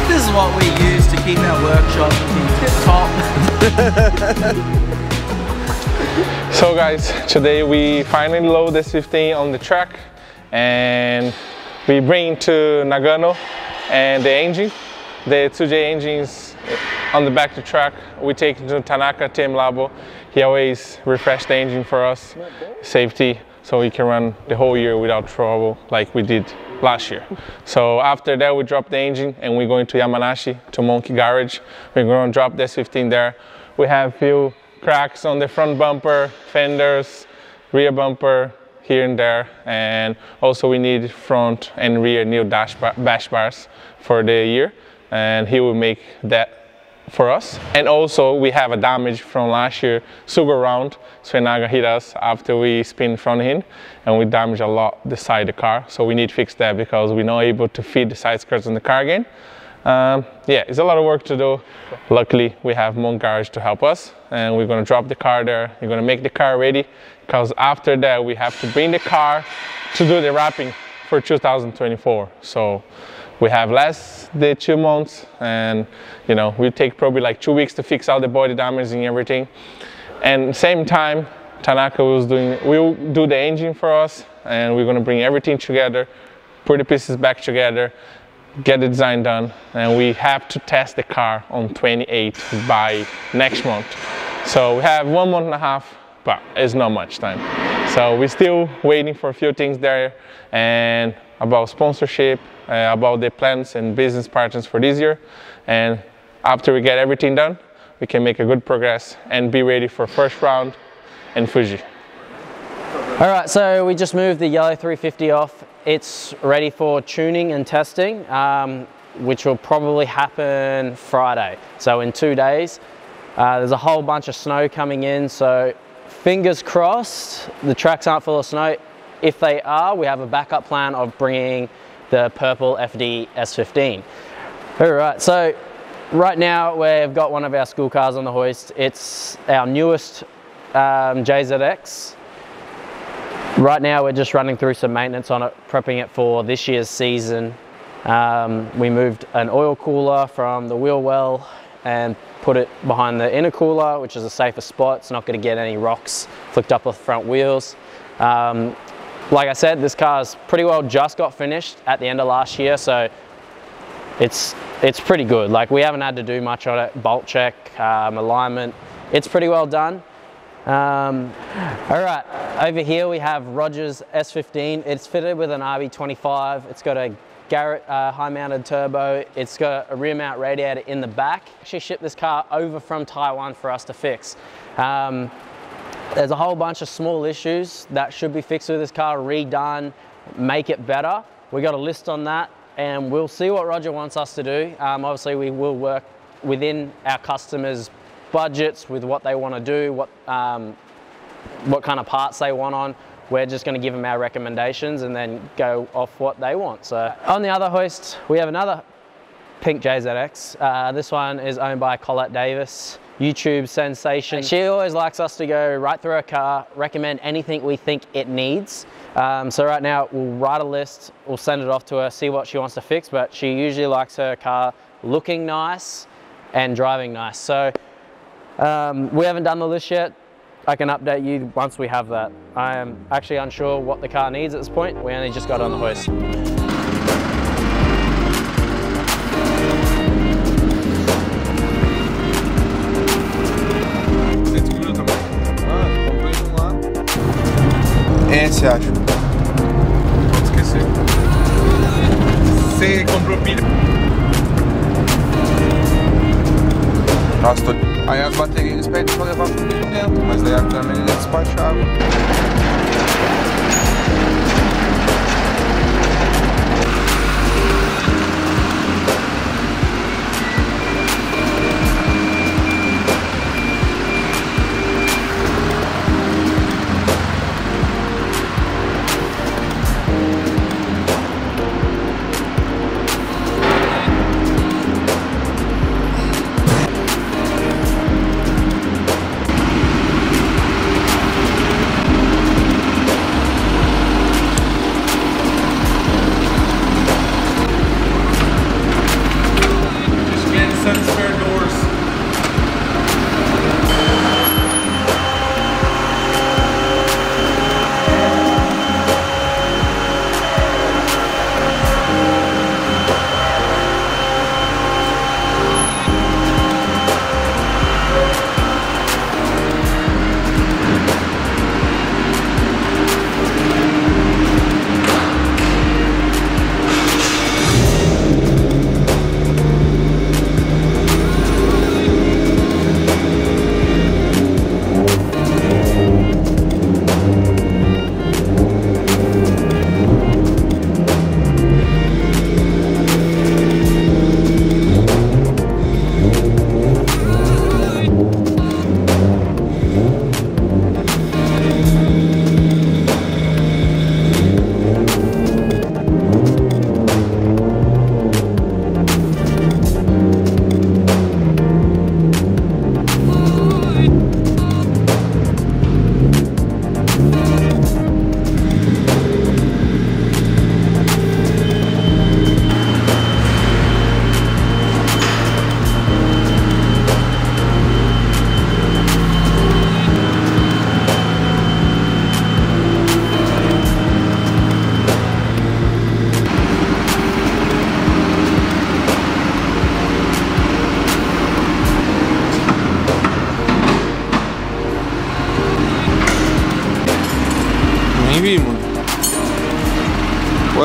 This is what we use to keep our workshop tip top. So guys, today we finally load this 15 on the truck and we bring to Nagano and the engine, the 2J engines on the back of the truck. We take it to Tanaka Team Labo. He always refresh the engine for us, safety, so we can run the whole year without trouble like we did last year. So after that we drop the engine and we're going to Yamanashi to Monkey Garage. We're going to drop this 15 there. We have a few cracks on the front bumper, fenders, rear bumper here and there, and also we need front and rear new bash bars for the year, and he will make that for us. And also we have a damage from last year, super round. Svenaga hit us after we spin front end and we damaged a lot the side of the car, so we need to fix that because we're not able to feed the side skirts in the car again. Yeah, it's a lot of work to do. Luckily we have Monk Garage to help us, and we're going to drop the car there. We're going to make the car ready because after that we have to bring the car to do the wrapping for 2024. So we have less than 2 months, and you know, we take probably like 2 weeks to fix all the body damage and everything. And same time, Tanaka will do the engine for us, and we're gonna bring everything together, put the pieces back together, get the design done, and we have to test the car on 28th by next month. So we have 1.5 months, but it's not much time. So we're still waiting for a few things there, and about sponsorship, about the plans and business partners for this year. And after we get everything done, we can make a good progress and be ready for first round in Fuji. All right, so we just moved the yellow 350 off. It's ready for tuning and testing, which will probably happen Friday. So in 2 days, there's a whole bunch of snow coming in. So fingers crossed, the tracks aren't full of snow. If they are, we have a backup plan of bringing the purple FD S15. All right, so right now we've got one of our school cars on the hoist. It's our newest JZX. Right now we're just running through some maintenance on it, prepping it for this year's season. We moved an oil cooler from the wheel well and put it behind the intercooler, which is a safer spot. It's not going to get any rocks flicked up with the front wheels. Like I said, this car's pretty well just got finished at the end of last year, so it's pretty good. Like, we haven't had to do much on it. Bolt check, alignment, it's pretty well done. All right, over here we have Roger's S15. It's fitted with an RB25. It's got a Garrett high-mounted turbo. It's got a rear mount radiator in the back. Actually shipped this car over from Taiwan for us to fix. There's a whole bunch of small issues that should be fixed with this car, redone, make it better. We got a list on that, and we'll see what Roger wants us to do. Obviously we will work within our customers' budgets with what they want to do, what kind of parts they want on. We're just going to give them our recommendations and then go off what they want. So on the other hoist, we have another pink JZX. This one is owned by Colette Davis, YouTube sensation. She always likes us to go right through her car, recommend anything we think it needs. So right now we'll write a list, we'll send it off to her, see what she wants to fix, but she usually likes her car looking nice and driving nice. So we haven't done the list yet. I can update you once we have that. I am actually unsure what the car needs at this point. We only just got on the hoist. Esse acho. Pode esquecer. Você comprou pilha? Nossa, aí as baterias eles pedem pra levar por muito tempo, mas daí a câmera ele é despachável.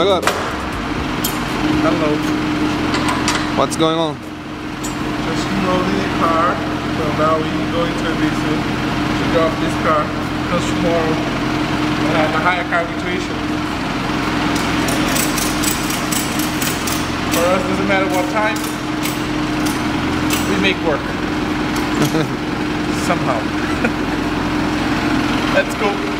What up? Hello. What's going on? Just loading the car. So now we go into Ebisu to drop this car because tomorrow we'll have a higher cargo tuition. For us, doesn't matter what time, we make work. Somehow. Let's go.